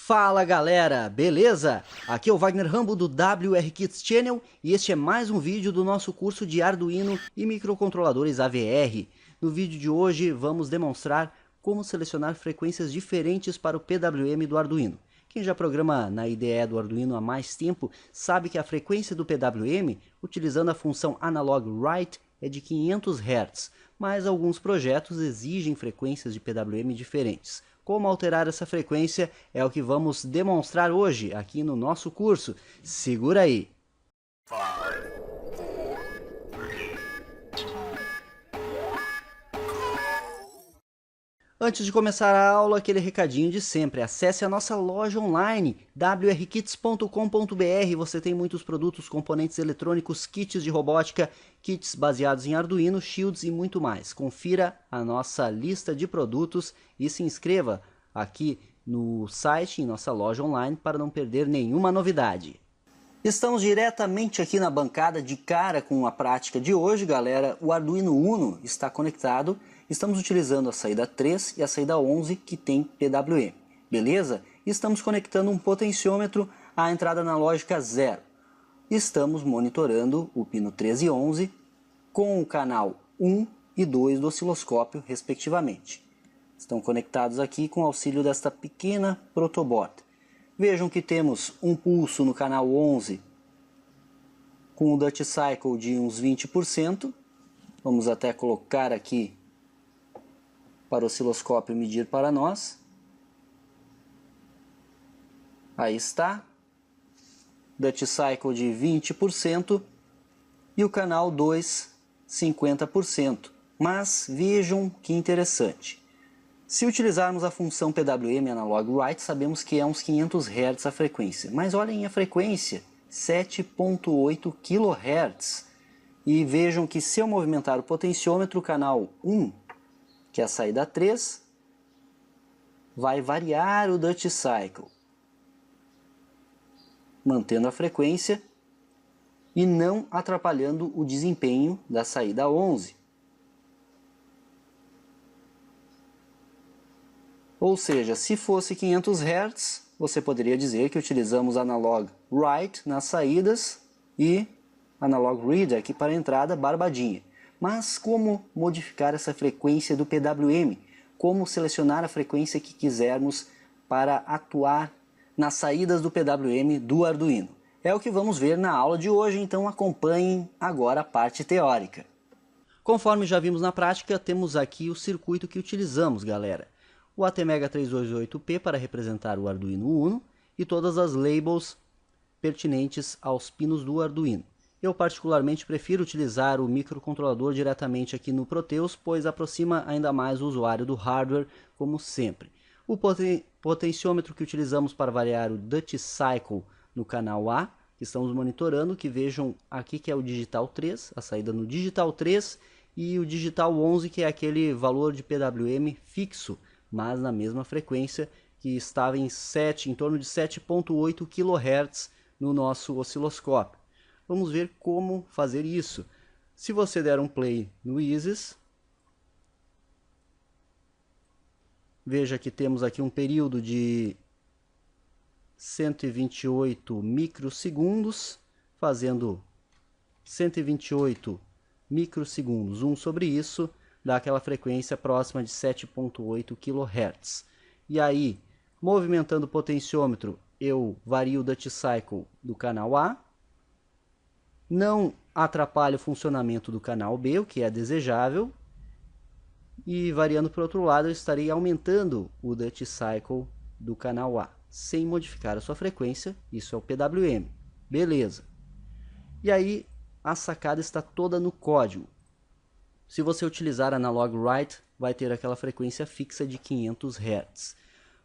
Fala galera, beleza? Aqui é o Wagner Rambo do WR Kits Channel e este é mais um vídeo do nosso curso de Arduino e microcontroladores AVR. No vídeo de hoje vamos demonstrar como selecionar frequências diferentes para o PWM do Arduino. Quem já programa na IDE do Arduino há mais tempo sabe que a frequência do PWM, utilizando a função analog_write, é de 500 Hz, mas alguns projetos exigem frequências de PWM diferentes. Como alterar essa frequência é o que vamos demonstrar hoje aqui no nosso curso. Segura aí! Antes de começar a aula, aquele recadinho de sempre. Acesse a nossa loja online, wrkits.com.br. Você tem muitos produtos, componentes eletrônicos, kits de robótica, kits baseados em Arduino, shields e muito mais. Confira a nossa lista de produtos e se inscreva aqui no site, em nossa loja online, para não perder nenhuma novidade. Estamos diretamente aqui na bancada de cara com a prática de hoje, galera. O Arduino Uno está conectado. Estamos utilizando a saída 3 e a saída 11 que tem PWM, beleza? Estamos conectando um potenciômetro à entrada analógica 0. Estamos monitorando o pino 13 e 11 com o canal 1 e 2 do osciloscópio, respectivamente. Estão conectados aqui com o auxílio desta pequena protoboard. Vejam que temos um pulso no canal 11 com o Duty Cycle de uns 20%. Vamos até colocar aqui para o osciloscópio medir para nós. Aí está. Duty Cycle de 20% e o canal 2, 50%. Mas vejam que interessante. Se utilizarmos a função PWM analog_write, sabemos que é uns 500 Hz a frequência. Mas olhem a frequência, 7.8 kHz. E vejam que se eu movimentar o potenciômetro, o canal 1, que é a saída 3, vai variar o Duty Cycle, mantendo a frequência e não atrapalhando o desempenho da saída 11. Ou seja, se fosse 500 Hz, você poderia dizer que utilizamos analog_write nas saídas e analog_read aqui para a entrada, barbadinha. Mas como modificar essa frequência do PWM? Como selecionar a frequência que quisermos para atuar nas saídas do PWM do Arduino? É o que vamos ver na aula de hoje, então acompanhem agora a parte teórica. Conforme já vimos na prática, temos aqui o circuito que utilizamos, galera. O ATmega328P para representar o Arduino Uno e todas as labels pertinentes aos pinos do Arduino. Eu particularmente prefiro utilizar o microcontrolador diretamente aqui no Proteus, pois aproxima ainda mais o usuário do hardware, como sempre. O potenciômetro que utilizamos para variar o Duty Cycle no canal A, que estamos monitorando, que vejam aqui que é o digital 3, a saída no digital 3, e o digital 11, que é aquele valor de PWM fixo, mas na mesma frequência, que estava em torno de 7.8 kHz no nosso osciloscópio. Vamos ver como fazer isso. Se você der um play no Isis, veja que temos aqui um período de 128 microsegundos, fazendo 128 microsegundos, 1 sobre isso, dá aquela frequência próxima de 7.8 kHz. E aí, movimentando o potenciômetro, eu vario o Duty Cycle do canal A, não atrapalha o funcionamento do canal B, o que é desejável, e variando para o outro lado, eu estarei aumentando o Duty Cycle do canal A, sem modificar a sua frequência. Isso é o PWM. Beleza. E aí, a sacada está toda no código. Se você utilizar analog_write, vai ter aquela frequência fixa de 500 Hz.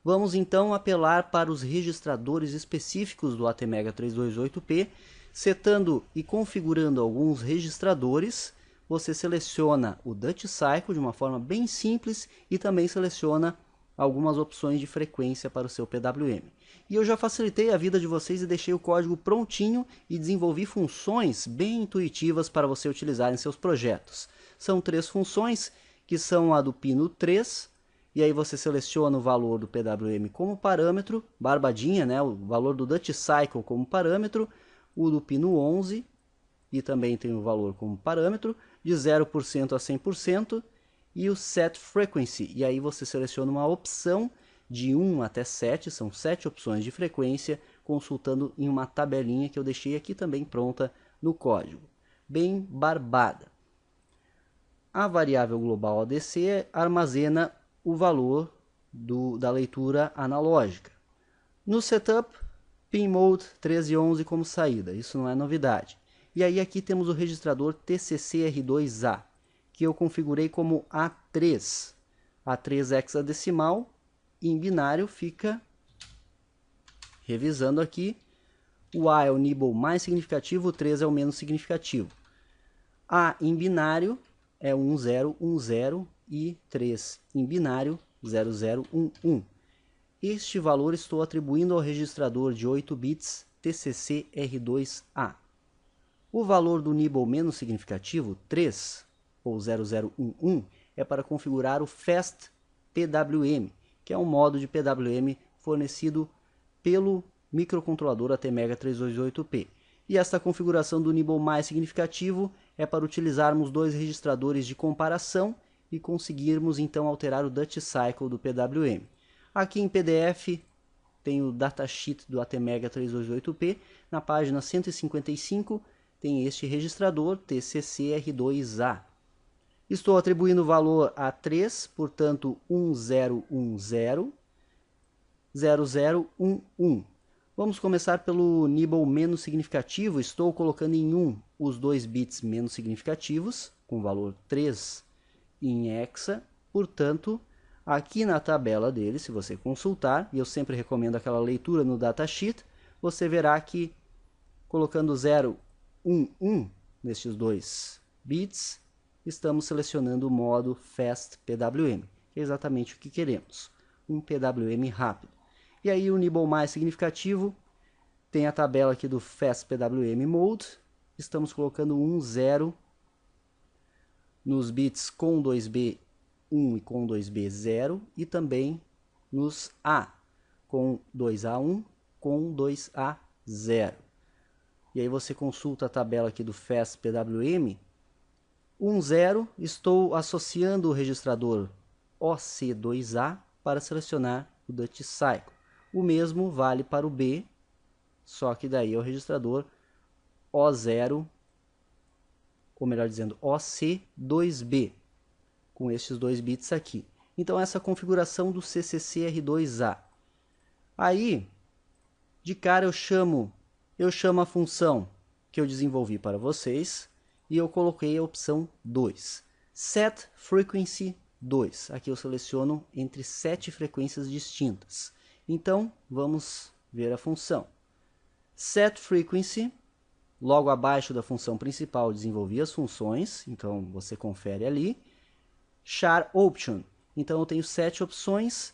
Vamos então apelar para os registradores específicos do ATmega328P. Setando e configurando alguns registradores, você seleciona o Duty Cycle de uma forma bem simples e também seleciona algumas opções de frequência para o seu PWM. E eu já facilitei a vida de vocês e deixei o código prontinho e desenvolvi funções bem intuitivas para você utilizar em seus projetos. São 3 funções, que são a do pino 3, e aí você seleciona o valor do PWM como parâmetro, barbadinha, né, o valor do Duty Cycle como parâmetro, o do pino 11, e também tem o valor como parâmetro, de 0% a 100%, e o Set Frequency, e aí você seleciona uma opção de 1 até 7, são 7 opções de frequência, consultando em uma tabelinha que eu deixei aqui também pronta no código. Bem barbada. A variável global ADC armazena o valor da leitura analógica. No setup, pin mode 1311 como saída, isso não é novidade. E aí aqui temos o registrador TCC-R2A, que eu configurei como A3. A3 hexadecimal, em binário fica, revisando aqui, o A é o nibble mais significativo, o 3 é o menos significativo. A em binário é 1010 e 3 em binário 0011. Este valor estou atribuindo ao registrador de 8 bits TCC-R2A. O valor do nibble menos significativo, 3 ou 0011, é para configurar o Fast PWM, que é um modo de PWM fornecido pelo microcontrolador ATmega 328P. E esta configuração do nibble mais significativo é para utilizarmos dois registradores de comparação e conseguirmos então alterar o Duty Cycle do PWM. Aqui em PDF tem o datasheet do ATmega 328P, na página 155 tem este registrador TCC-R2A. Estou atribuindo o valor a 3, portanto 1010 0011. Vamos começar pelo nibble menos significativo. Estou colocando em 1 os dois bits menos significativos, com valor 3 em hexa. Portanto, aqui na tabela dele, se você consultar, e eu sempre recomendo aquela leitura no datasheet, você verá que colocando 011 nestes dois bits, estamos selecionando o modo Fast PWM, que é exatamente o que queremos, um PWM rápido. E aí o nibble mais significativo tem a tabela aqui do Fast PWM Mode, estamos colocando 10 nos bits com 2B 1 e com 2B 0 e também nos A, com 2A1, com 2A 0. E aí você consulta a tabela aqui do Fast PWM, 10 estou associando o registrador OC2A para selecionar o Duty Cycle. O mesmo vale para o B, só que daí é o registrador O0, ou melhor dizendo, OC2B, com estes dois bits aqui. Então essa configuração do CCC-R2A. Aí, de cara eu chamo a função que eu desenvolvi para vocês e eu coloquei a opção 2. Set Frequency 2. Aqui eu seleciono entre 7 frequências distintas. Então, vamos ver a função. Set Frequency, logo abaixo da função principal, desenvolvi as funções, então você confere ali. Char Option, então eu tenho 7 opções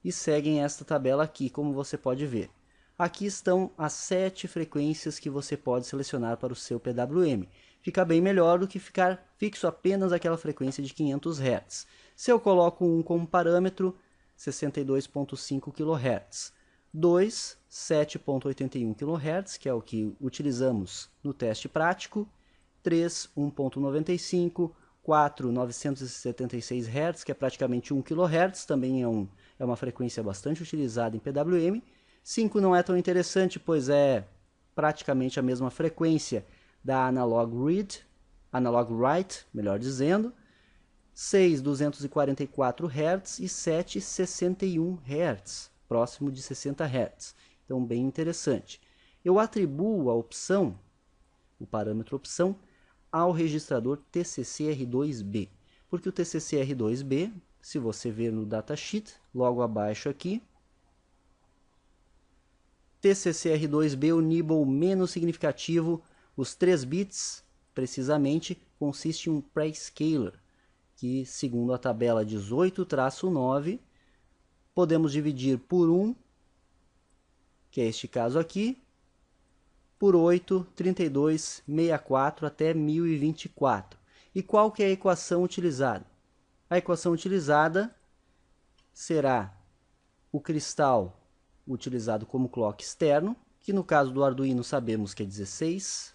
e seguem esta tabela aqui, como você pode ver. Aqui estão as 7 frequências que você pode selecionar para o seu PWM. Fica bem melhor do que ficar fixo apenas aquela frequência de 500 Hz. Se eu coloco 1 como parâmetro, 62.5 kHz. 2, 7.81 kHz, que é o que utilizamos no teste prático. 3, 1.95, 4, 976 Hz, que é praticamente 1 kHz, também é uma frequência bastante utilizada em PWM. 5 não é tão interessante, pois é praticamente a mesma frequência da Analog Write, melhor dizendo. 6, 244 Hz e 7, 61 Hz, próximo de 60 Hz. Então, bem interessante. Eu atribuo a opção, o parâmetro opção, ao registrador TCC-R2B. Porque o TCC-R2B, se você ver no datasheet, logo abaixo aqui, TCC-R2B, o nibble menos significativo, os 3 bits, precisamente, consiste em um prescaler, que, segundo a tabela 18-9, podemos dividir por 1, que é este caso aqui, por 8, 32, 64 até 1024. E qual que é a equação utilizada? A equação utilizada será o cristal utilizado como clock externo, que no caso do Arduino sabemos que é 16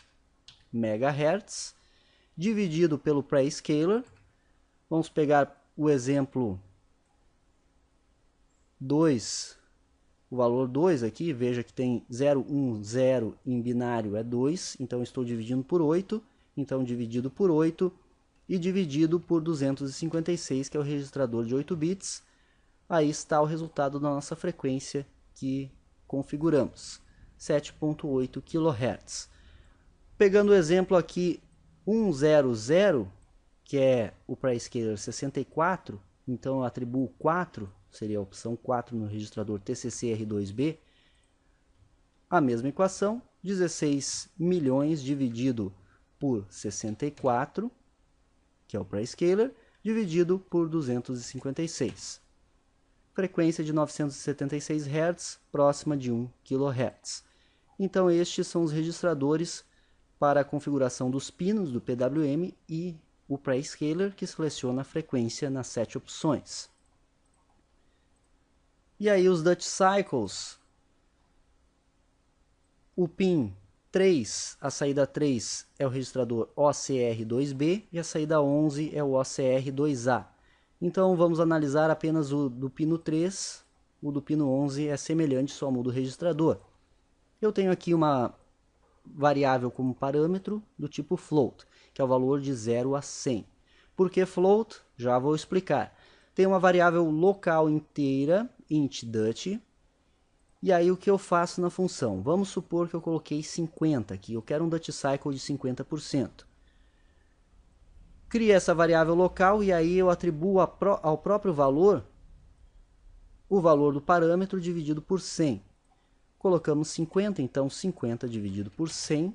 MHz, dividido pelo pré-scaler. Vamos pegar o exemplo 2, o valor 2 aqui, veja que tem 0, 1, 0 em binário é 2, então estou dividindo por 8, então dividido por 8 e dividido por 256, que é o registrador de 8 bits, aí está o resultado da nossa frequência que configuramos, 7.8 kHz. Pegando o exemplo aqui 100, que é o pré-scaler 64, então eu atribuo 4, seria a opção 4 no registrador TCC-R2B, a mesma equação, 16 milhões dividido por 64, que é o pré-scaler, dividido por 256. Frequência de 976 Hz, próxima de 1 kHz. Então estes são os registradores para a configuração dos pinos do PWM e o pré-scaler, que seleciona a frequência nas 7 opções. E aí os Dutch Cycles, o pin 3, a saída 3 é o registrador OCR2B e a saída 11 é o OCR2A. Então vamos analisar apenas o do pino 3, o do pino 11 é semelhante, só muda o registrador. Eu tenho aqui uma variável como parâmetro do tipo float, que é o valor de 0 a 100. Por que float? Já vou explicar. Tem uma variável local inteira, int Dutch, e aí o que eu faço na função? Vamos supor que eu coloquei 50 aqui, eu quero um Dutch Cycle de 50%. Cria essa variável local e aí eu atribuo ao próprio valor o valor do parâmetro dividido por 100. Colocamos 50, então 50 dividido por 100,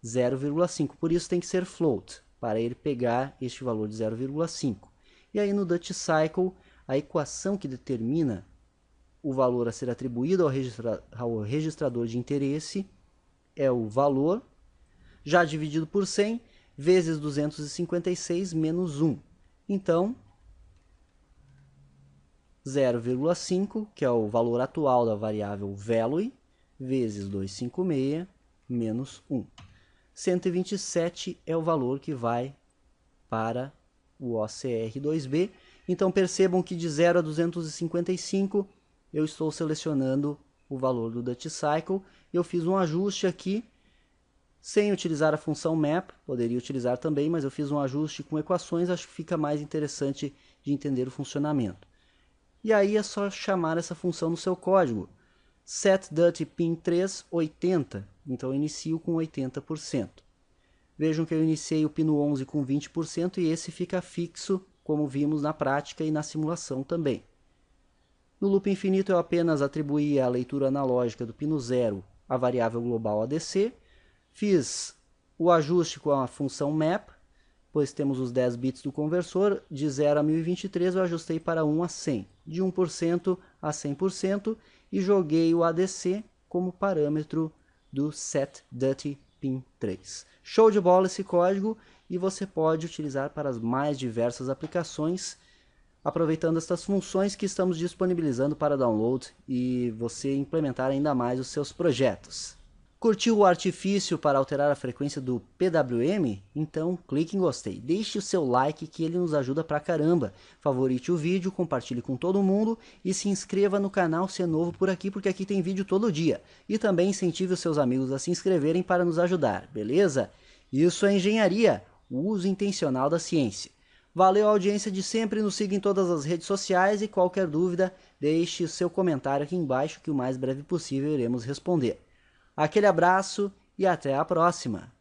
0,5. Por isso tem que ser float, para ele pegar este valor de 0,5. E aí no Dutch Cycle, a equação que determina o valor a ser atribuído ao registrador de interesse é o valor, já dividido por 100, vezes 256 menos 1. Então, 0,5, que é o valor atual da variável value, vezes 256 menos 1. 127 é o valor que vai para o OCR2B. Então percebam que de 0 a 255 eu estou selecionando o valor do Dutch Cycle. Eu fiz um ajuste aqui, sem utilizar a função map, poderia utilizar também, mas eu fiz um ajuste com equações, acho que fica mais interessante de entender o funcionamento. E aí é só chamar essa função no seu código, setDutchPin3 80, então eu inicio com 80%. Vejam que eu iniciei o pino 11 com 20% e esse fica fixo, como vimos na prática e na simulação também. No loop infinito eu apenas atribuí a leitura analógica do pino 0 à variável global ADC, fiz o ajuste com a função map, pois temos os 10 bits do conversor, de 0 a 1023 eu ajustei para 1 a 100, de 1% a 100% e joguei o ADC como parâmetro do setDutchPin3. Show de bola esse código e você pode utilizar para as mais diversas aplicações, aproveitando estas funções que estamos disponibilizando para download e você implementar ainda mais os seus projetos. Curtiu o artifício para alterar a frequência do PWM? Então clique em gostei, deixe o seu like que ele nos ajuda pra caramba. Favorite o vídeo, compartilhe com todo mundo e se inscreva no canal se é novo por aqui, porque aqui tem vídeo todo dia. E também incentive os seus amigos a se inscreverem para nos ajudar, beleza? Isso é engenharia, o uso intencional da ciência. Valeu a audiência de sempre, nos siga em todas as redes sociais e qualquer dúvida, deixe o seu comentário aqui embaixo que o mais breve possível iremos responder. Aquele abraço e até a próxima!